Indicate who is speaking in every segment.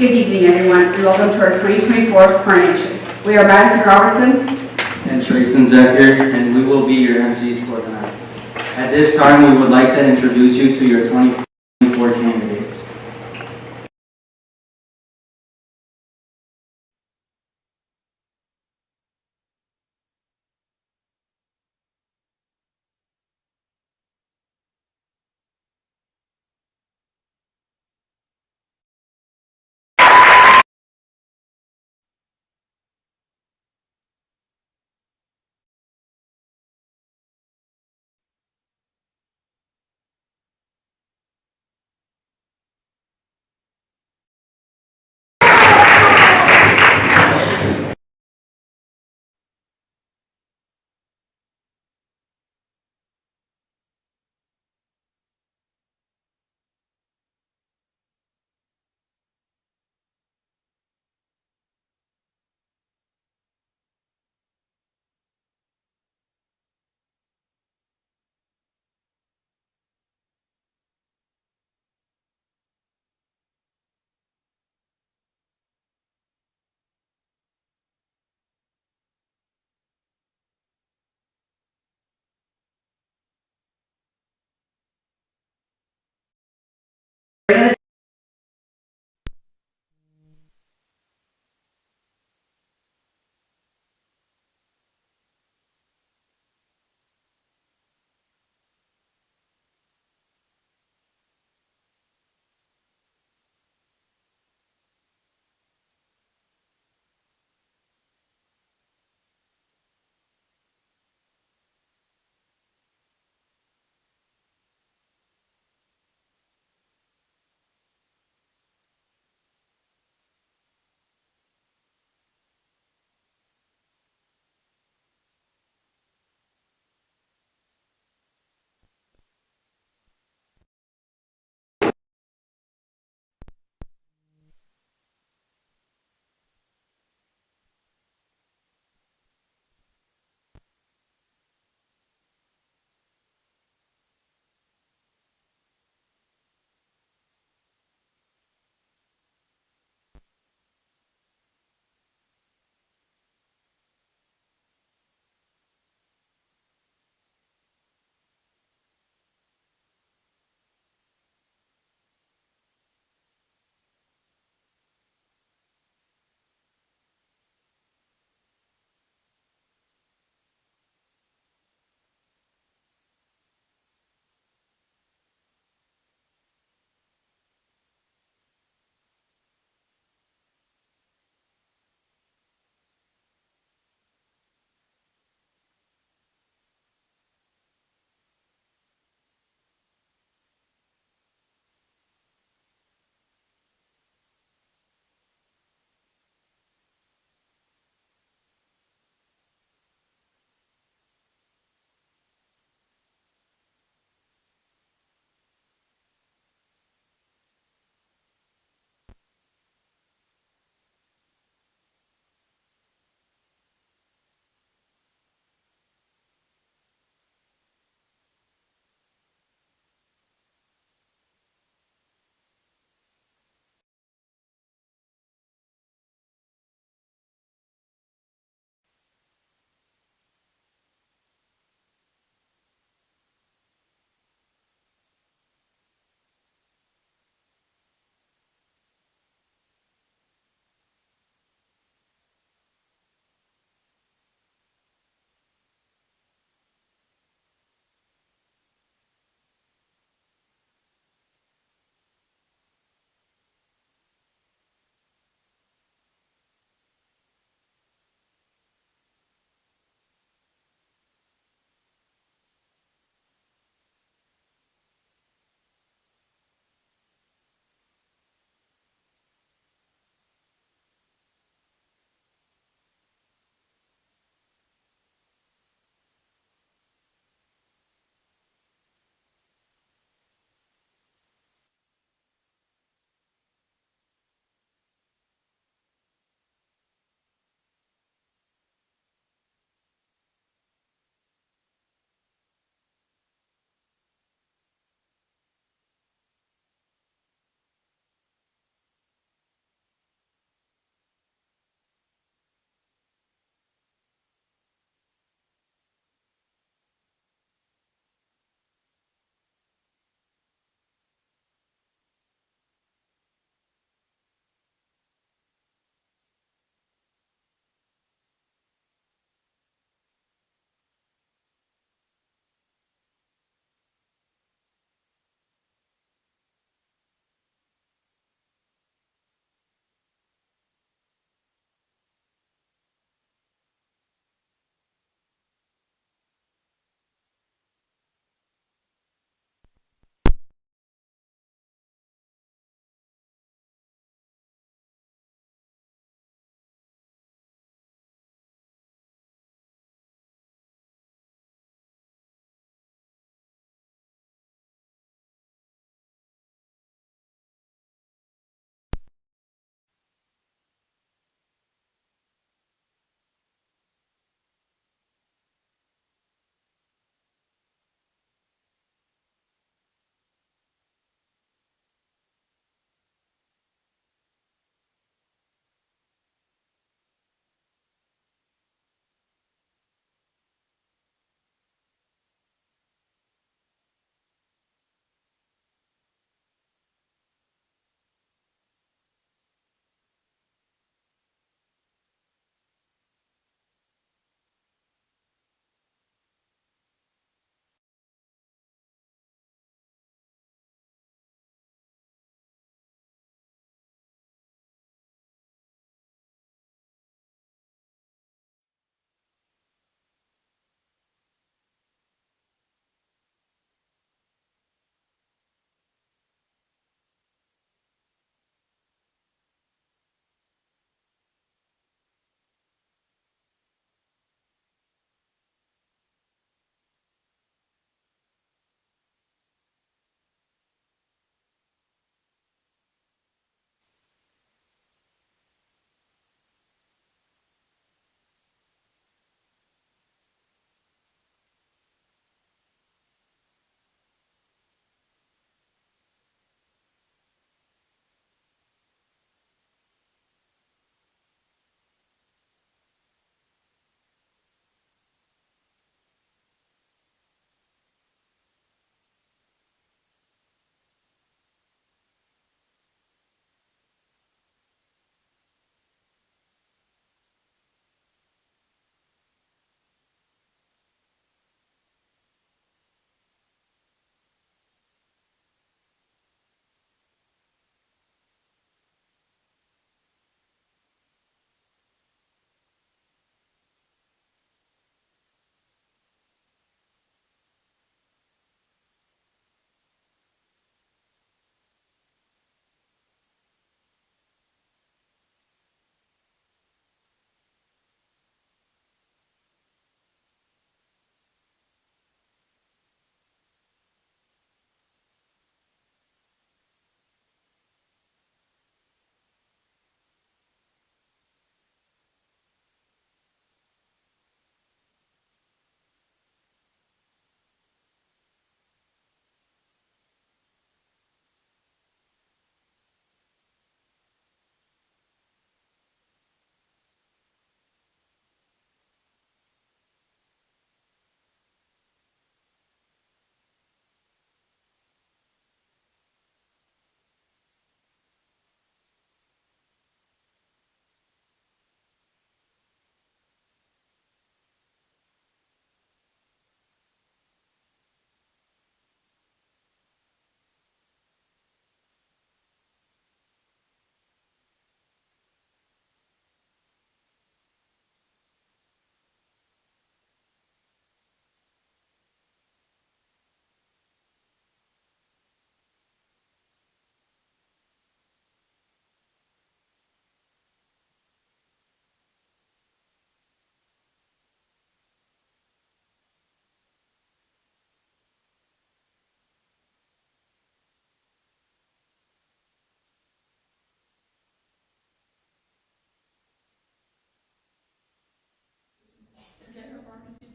Speaker 1: Good evening, everyone, and welcome to our 2024 Coronation. We are Madison Robertson
Speaker 2: and Trayson Zecker, and we will be your MCs for tonight. At this time, we would like to introduce you to your 2024 candidates.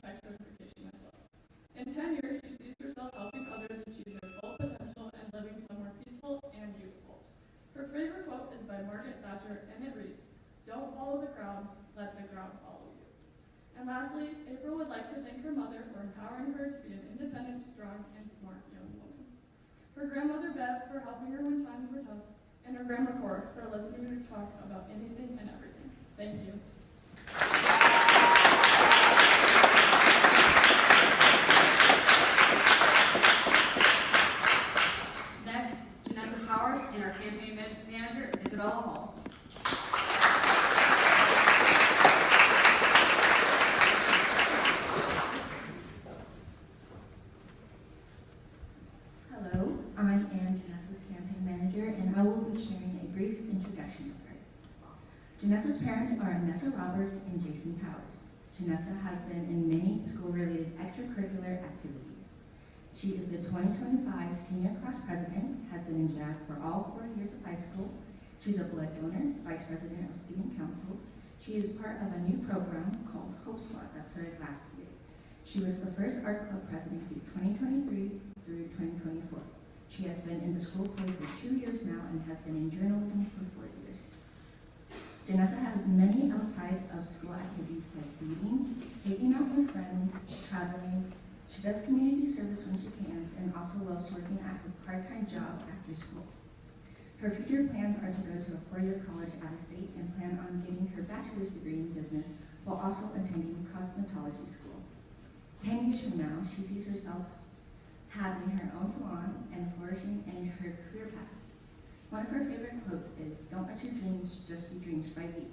Speaker 3: tech certification as well. In 10 years, she sees herself helping others achieve their full potential and living somewhere peaceful and beautiful. Her favorite quote is by Margaret Thatcher, and it reads, "Don't follow the crowd, let the crowd follow you." And lastly, April would like to thank her mother for empowering her to be an independent, strong, and smart young woman. Her grandmother Bev for helping her when times were tough, and her grandma Cora for listening to her talk about anything and everything. Thank you.
Speaker 4: Next, Janessa Powers and our campaign manager, Isabella Hall.
Speaker 5: Hello, I am Janessa's campaign manager, and I will be sharing a brief introduction of her. Janessa's parents are Nessa Roberts and Jason Powers. Janessa has been in many school-related extracurricular activities. She is the 2025 Senior Class President, has been in JAG for all 4 years of high school. She's a blood donor, Vice President of Student Council. She is part of a new program called Hope Squad that started last year. She was the first art club president through 2023 through 2024. She has been in the school play for 2 years now and has been in journalism for 4 years. Janessa has many outside of school activities like reading, hanging out with friends, traveling. She does community service when she can and also loves working at her part-time job after school. Her future plans are to go to a 4-year college out of state and plan on getting her bachelor's degree in business while also attending cosmetology school. 10 years from now, she sees herself having her own salon and flourishing in her career path. One of her favorite quotes is, "Don't let your dreams just be dreams by me."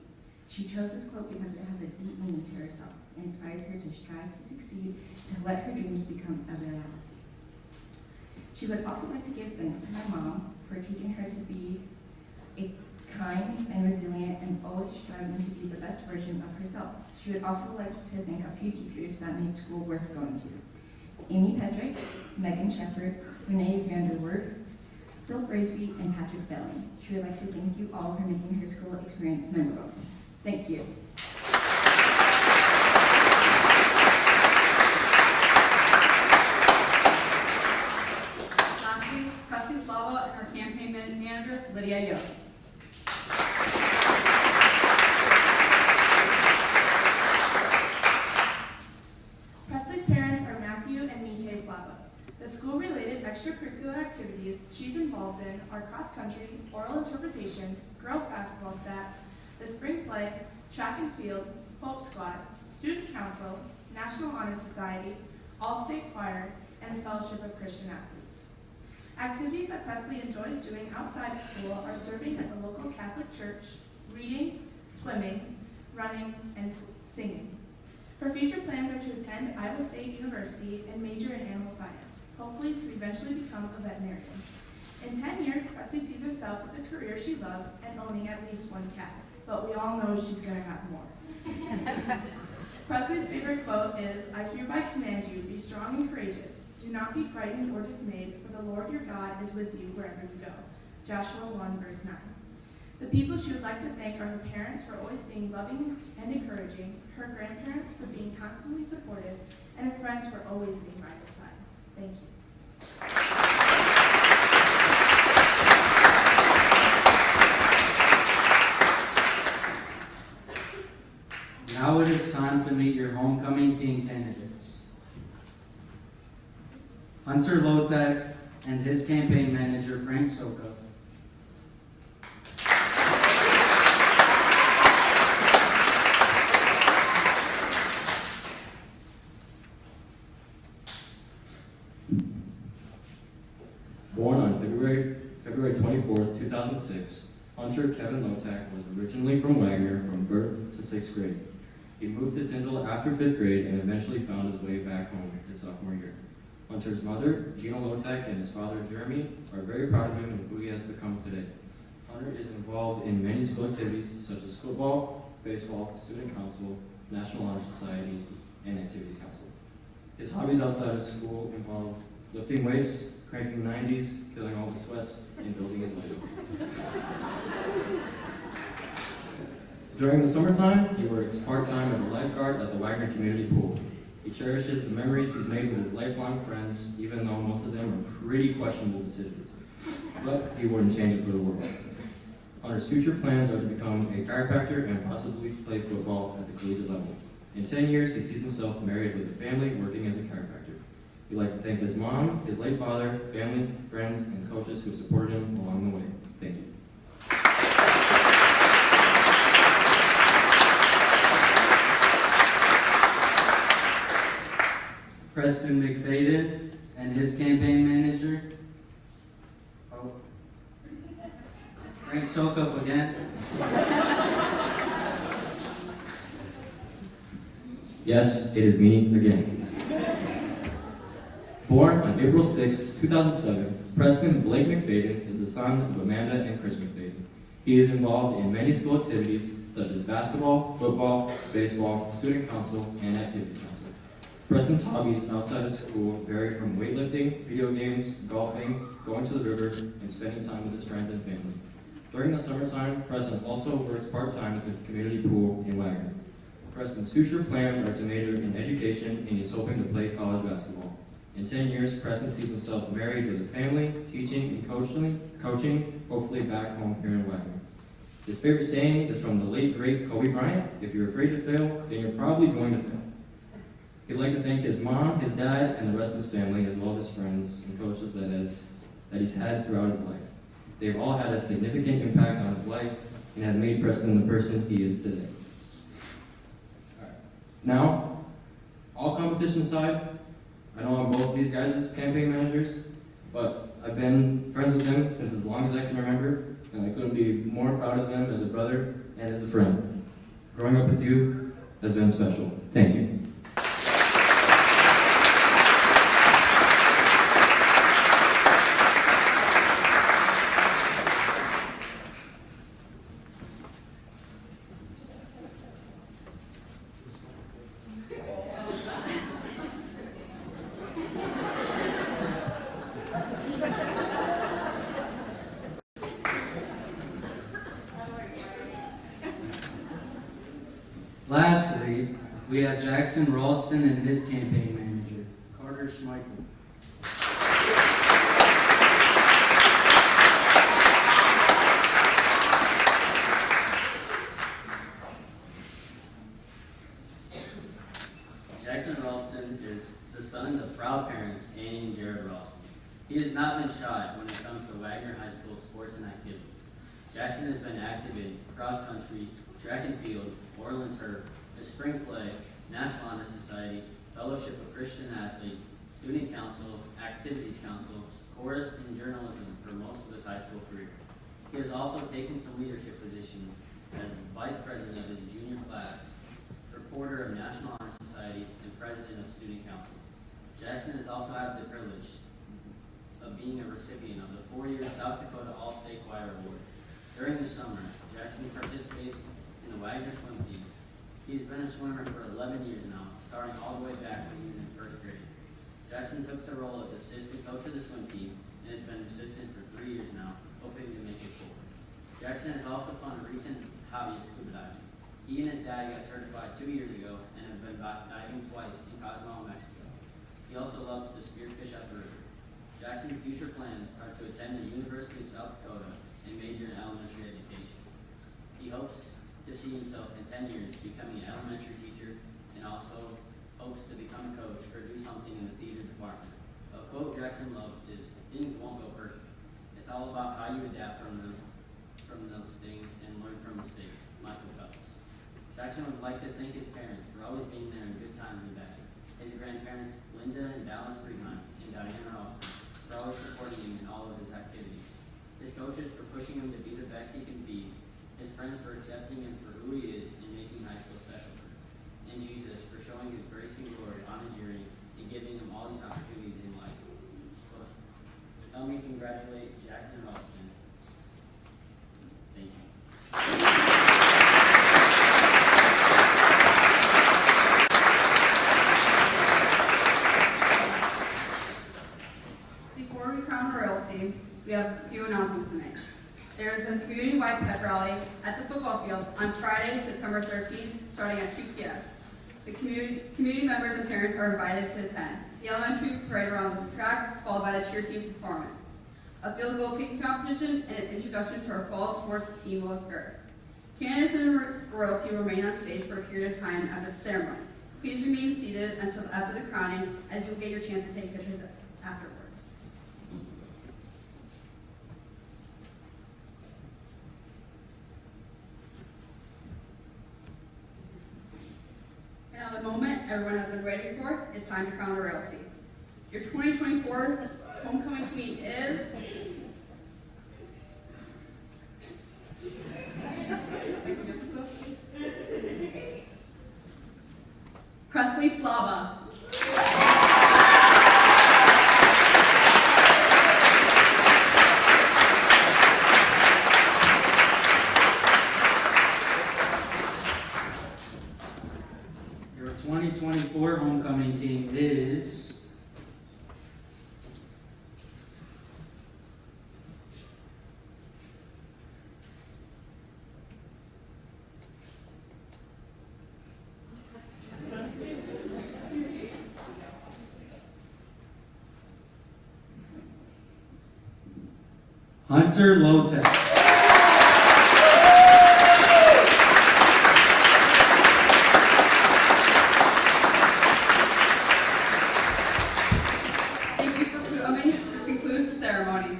Speaker 5: She chose this quote because it has a deep meaning to herself and inspires her to strive to succeed, to let her dreams become a reality. She would also like to give thanks to her mom for teaching her to be a kind and resilient and always striving to be the best version of herself. She would also like to thank a few teachers that made school worth going to. Amy Pedrick, Megan Shepard, Renee Vanderwerf, Phil Braisby, and Patrick Belling. She would like to thank you all for making her school experience memorable. Thank you.
Speaker 4: Lastly, Presley Slava and our campaign manager, Lydia Yost.
Speaker 6: Presley's parents are Matthew and Mike Slava. The school-related extracurricular activities she's involved in are cross-country, oral interpretation, girls basketball stats, the spring play, track and field, Hope Squad, student council, National Honor Society, All-State Choir, and Fellowship of Christian Athletes. Activities that Presley enjoys doing outside of school are serving at the local Catholic church, reading, swimming, running, and singing. Her future plans are to attend Iowa State University and major in animal science, hopefully to eventually become a veterinarian. In 10 years, Presley sees herself with a career she loves and owning at least one cat, but we all know she's going to have more. Presley's favorite quote is, "I hereby command you, be strong and courageous. Do not be frightened or dismayed, for the Lord your God is with you wherever you go." Joshua 1, verse 9. The people she would like to thank are her parents for always being loving and encouraging, her grandparents for being constantly supportive, and her friends for always being by her side. Thank you.
Speaker 2: Now it is time to meet your homecoming king candidates. Hunter Lotek and his campaign manager, Frank Soka.
Speaker 7: Born on February 24th, 2006, Hunter Kevin Lotak was originally from Wagner from birth to 6th grade. He moved to Tyndall after 5th grade and eventually found his way back home his sophomore year. Hunter's mother, Gina Lotak, and his father, Jeremy, are very proud of him and who he has become today. Hunter is involved in many school activities such as football, baseball, student council, National Honor Society, and Activities Council. His hobbies outside of school involve lifting weights, cranking 90s, killing all the sweats, and building his Legos. During the summertime, he works part-time as a lifeguard at the Wagner Community Pool. He cherishes the memories he's made with his lifelong friends, even though most of them are pretty questionable decisions. But he wouldn't change it for the world. Hunter's future plans are to become a chiropractor and possibly play football at the collegiate level. In 10 years, he sees himself married with a family working as a chiropractor. He'd like to thank his mom, his late father, family, friends, and coaches who supported him along the way. Thank you.
Speaker 2: Preston McFadden and his campaign manager. Oh. Frank Sokup again.
Speaker 7: Yes, it is me again. Born on April 6, 2007, Preston Blake McFadden is the son of Amanda and Chris McFadden. He is involved in many school activities such as basketball, football, baseball, student council, and activities council. Preston's hobbies outside of school vary from weightlifting, video games, golfing, going to the river, and spending time with his friends and family. During the summertime, Preston also works part-time at the community pool in Wagner. Preston's future plans are to major in education, and he's hoping to play college basketball. In 10 years, Preston sees himself married with a family, teaching and coaching, hopefully back home here in Wagner. His favorite saying is from the late, great Kobe Bryant: "If you're afraid to fail, then you're probably going to fail." He'd like to thank his mom, his dad, and the rest of his family, as well as his friends and coaches that he's had throughout his life. They've all had a significant impact on his life and have made Preston the person he is today. Now, all competition aside, I know I'm both of these guys' campaign managers, but I've been friends with them since as long as I can remember, and I couldn't be more proud of them as a brother and as a friend. Growing up with you has been special. Thank you.
Speaker 2: Lastly, we have Jackson Ralston and his campaign manager, Carter Schmeichel.
Speaker 8: Jackson Ralston is the son of proud parents, Annie and Jared Ralston. He has not been shy when it comes to Wagner High School sports and activities. Jackson has been active in cross country, track and field, oral and turf, the spring play, National Honor Society, Fellowship of Christian Athletes, Student Council, Activities Council, chorus, and journalism for most of his high school career. He has also taken some leadership positions as vice president of his junior class, reporter of National Honor Society, and president of Student Council. Jackson has also had the privilege of being a recipient of the 4-year South Dakota All-State Choir Award. During the summer, Jackson participates in the Wagner swim team. He's been a swimmer for 11 years now, starting all the way back when he was in first grade. Jackson took the role as assistant coach of the swim team and has been assistant for 3 years now, hoping to make it forward. Jackson has also found a recent hobby of scuba diving. He and his dad got certified 2 years ago and have been diving twice in Cozumel, Mexico. He also loves to spearfish at the river. Jackson's future plans are to attend the University of South Dakota and major in elementary education. He hopes to see himself in 10 years becoming an elementary teacher and also hopes to become a coach or do something in the theater department. A quote Jackson loves is, "Things won't go perfect. It's all about how you adapt from those things and learn from mistakes." Michael Phelps. Jackson would like to thank his parents for always being there in good times and bad. His grandparents, Linda and Dallas Briegheim and Diana Ralston, for always supporting him in all of his activities. His coaches for pushing him to be the best he can be. His friends for accepting him for who he is and making high school special for him. And Jesus for showing his grace and glory on his journey and giving him all these opportunities in life. So, help me congratulate Jackson Ralston. Thank you.
Speaker 4: Before we crown royalty, we have a few announcements to make. There is a community-wide pep rally at the football field on Friday, September 13th, starting at 2 p.m. The community members and parents are invited to attend. The elementary parade around the track, followed by the cheer team performance. A field goal kicking competition and an introduction to our fall sports team will occur. Candidates and royalty remain on stage for a period of time after the ceremony. Please remain seated until after the crowning, as you will get your chance to take pictures afterwards. Now the moment everyone has been waiting for, it's time to crown the royalty. Your 2024 homecoming queen is... Presley Slava.
Speaker 2: Your 2024 homecoming king is... Hunter Lotek.
Speaker 4: Thank you for coming. This concludes the ceremony.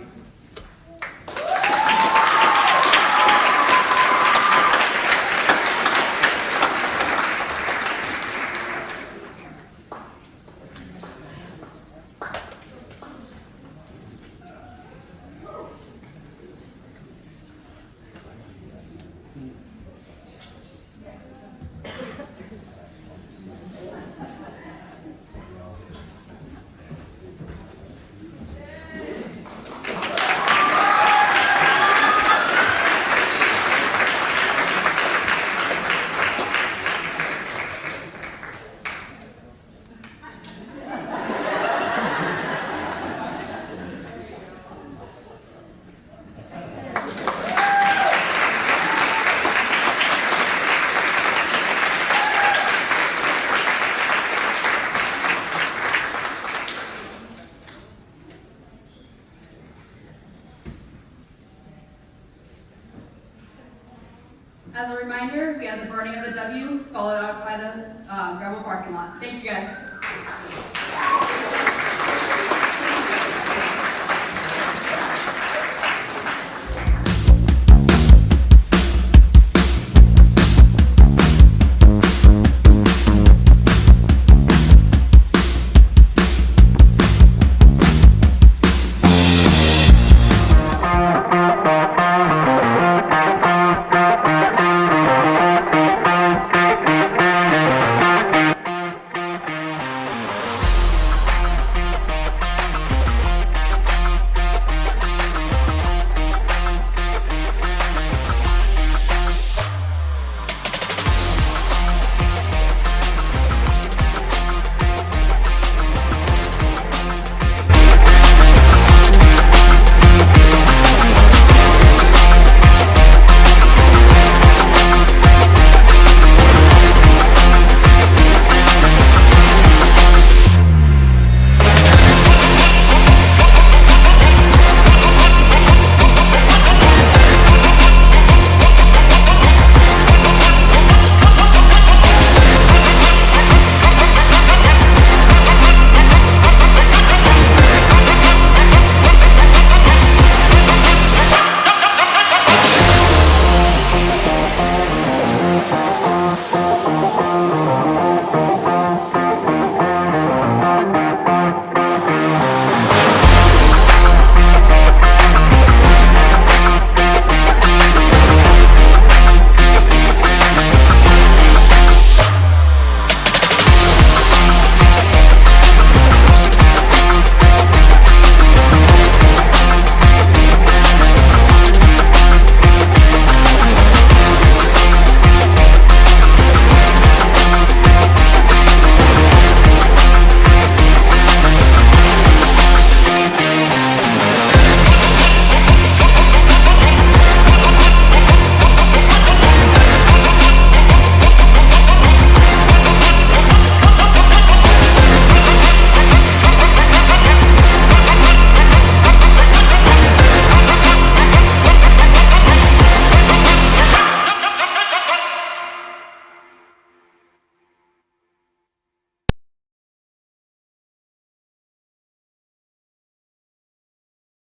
Speaker 4: As a reminder, we have the burning of the W, followed out by the gravel parking lot. Thank you guys.